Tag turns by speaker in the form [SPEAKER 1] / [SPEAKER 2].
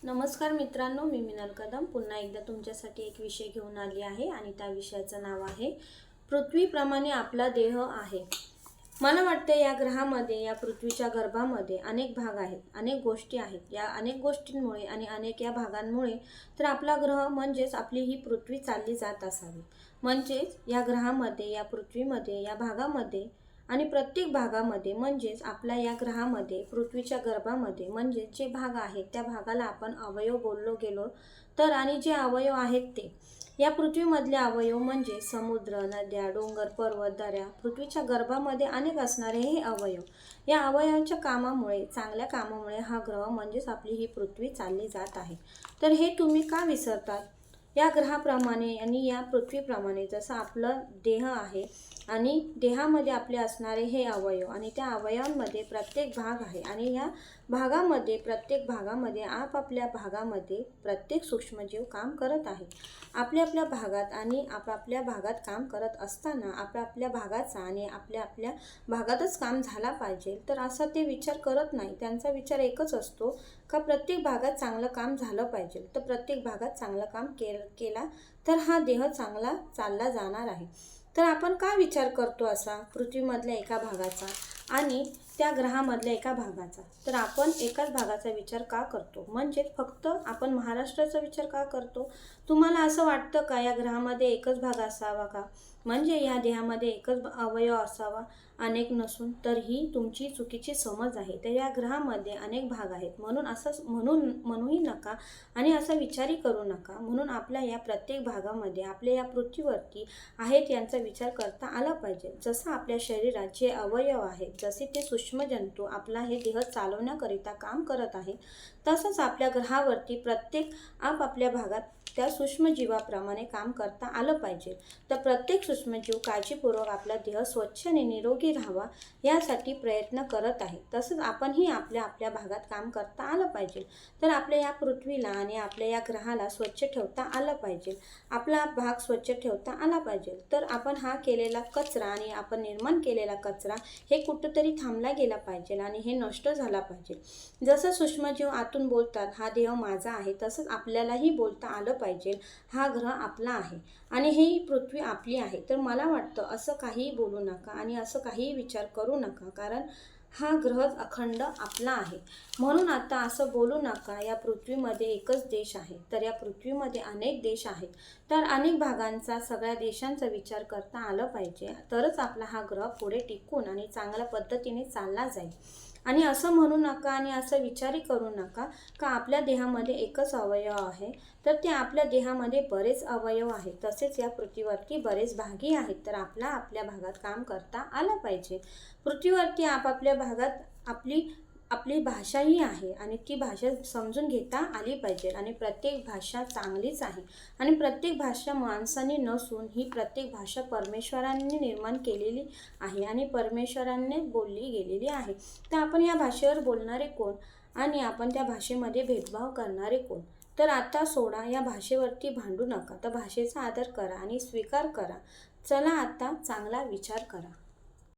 [SPEAKER 1] नमस्कार मित्रांनो, मी मिनल कदम पुन्हा एकदा तुमच्यासाठी एक विषय घेऊन आली आहे आणि त्या विषयाचं नाव आहे पृथ्वीप्रमाणे आपला देह आहे। मला वाटते या ग्रहामध्ये, या पृथ्वीच्या गर्भामध्ये अनेक भाग आहेत, अनेक गोष्टी आहेत। या अनेक गोष्टींमुळे आणि अनेक या भागांमुळे तर आपला ग्रह म्हणजेच आपली ही पृथ्वी चालली जात असावी। म्हणजेच या ग्रहामध्ये, या पृथ्वीमध्ये, या भागामध्ये आणि प्रत्येक भागामध्ये म्हणजेच आपल्या या ग्रहामध्ये, पृथ्वीच्या गर्भामध्ये म्हणजे जे भाग आहेत त्या भागाला आपण अवयव बोललो गेलो तर, आणि जे अवयव आहेत ते या पृथ्वीमधले अवयव म्हणजे समुद्र, नद्या, डोंगर, पर्वत, दऱ्या, पृथ्वीच्या गर्भामध्ये अनेक असणारे हे अवयव, या अवयवांच्या कामामुळे, चांगल्या कामामुळे हा ग्रह म्हणजेच आपली ही पृथ्वी चालली जात आहे। तर हे तुम्ही का विसरतात? या ग्रहाप्रमाणे आणि या पृथ्वीप्रमाणे जसं आपलं देह आहे आणि देहामध्ये आपले असणारे हे अवयव आणि त्या अवयवांमध्ये प्रत्येक भाग आहे आणि या भागामध्ये, प्रत्येक भागामध्ये आपापल्या भागामध्ये प्रत्येक सूक्ष्मजीव काम करत आहे। आपल्या भागात आणि आपापल्या भागात काम करत असताना आपल्या भागाचा आणि आपल्या भागातच काम झाला पाहिजे तर असा ते विचार करत नाही। त्यांचा विचार एकच असतो का प्रत्येक भागात चांगलं काम झालं पाहिजे। तर प्रत्येक भागात चांगलं काम केला तर हा देह चांगला चालला जाणार आहे। तर आपण का विचार करतो असा पृथ्वीमधल्या एका भागाचा आणि त्या ग्रहामधल्या एका भागाचा? तर आपण एकाच भागाचा विचार का करतो? म्हणजे फक्त आपण महाराष्ट्राचा विचार का करतो? तुम्हाला असं वाटतं का या ग्रहामध्ये एकच भाग असावा का? म्हणजे या देहामध्ये एकच अवयव असावा, अनेक नसून? तर ही तुमची चुकीची समज आहे। तर या ग्रहामध्ये अनेक भाग आहेत म्हणून असं म्हणूही नका आणि असा विचारही करू नका। म्हणून आपल्या या प्रत्येक भागामध्ये, आपल्या या पृथ्वीवरती आहेत यांचा विचार करता आला पाहिजे। जसं आपल्या शरीरात जे अवयव आहेत, जसे ते सूक्ष्मजंतू आपला हे देह चालवण्याकरिता काम करत आहे, तसंच आपल्या ग्रहावरती प्रत्येक आपापल्या भागात त्या सूक्ष्मजीवाप्रमाणे काम करता आलं पाहिजे। तर प्रत्येक सूक्ष्मजीव काळजीपूर्वक आपला देह स्वच्छ आणि निरोगी राहावा यासाठी प्रयत्न करत आहे। तसंच आपणही आपल्या भागात काम करता आलं पाहिजे। तर आपल्या या पृथ्वीला आणि आपल्या या ग्रहाला स्वच्छ ठेवता आलं पाहिजे, आपला भाग स्वच्छ ठेवता आला पाहिजे। तर आपण हा केलेला कचरा आणि आपण निर्माण केलेला कचरा हे कुठंतरी थांबला गेला पाहिजे आणि हे नष्ट झाला पाहिजे। जसं सूक्ष्मजीव आतून बोलतात हा देह माझा आहे, तसंच आपल्यालाही बोलता आलं पाहिजे हा ग्रह आपला आहे आणि ही पृथ्वी आपली आहे। तर मला वाटतं असं काहीही बोलू नका आणि असं काहीही विचार करू नका, कारण हा ग्रह अखंड आपला आहे। म्हणून आता असं बोलू नका या पृथ्वीमध्ये एकच देश आहे, तर या पृथ्वीमध्ये अनेक देश आहेत। तर अनेक भागांचा, सगळ्या देशांचा विचार करता आलं पाहिजे, तरच आपला हा ग्रह पुढे टिकून आणि चांगल्या पद्धतीने चालला जाईल। आणि असं म्हणू नका आणि असं विचारही करू नका का आपल्या देहामध्ये एकच अवयव आहे, तर ते आपल्या देहामध्ये बरेच अवयव आहेत, तसेच या पृथ्वीवरती बरेच भागही आहेत। तर आपल्या भागात काम करता आलं पाहिजे। पृथ्वीवरती आपापल्या भागात आपली भाषाही आहे आणि ती भाषा समजून घेता आली पाहिजे आणि प्रत्येक भाषा चांगलीच आहे आणि प्रत्येक भाषा माणसाने नसून ही प्रत्येक भाषा परमेश्वराने निर्माण केलेली आहे आणि परमेश्वराने बोलली गेलेली आहे। तर आपण या भाषेवर बोलणारे कोण आणि आपण त्या भाषेमध्ये भेदभाव करणारे कोण? तर आता सोडा, या भाषेवरती भांडू नका, तर भाषेचा आदर करा आणि स्वीकार करा। चला आता चांगला विचार करा।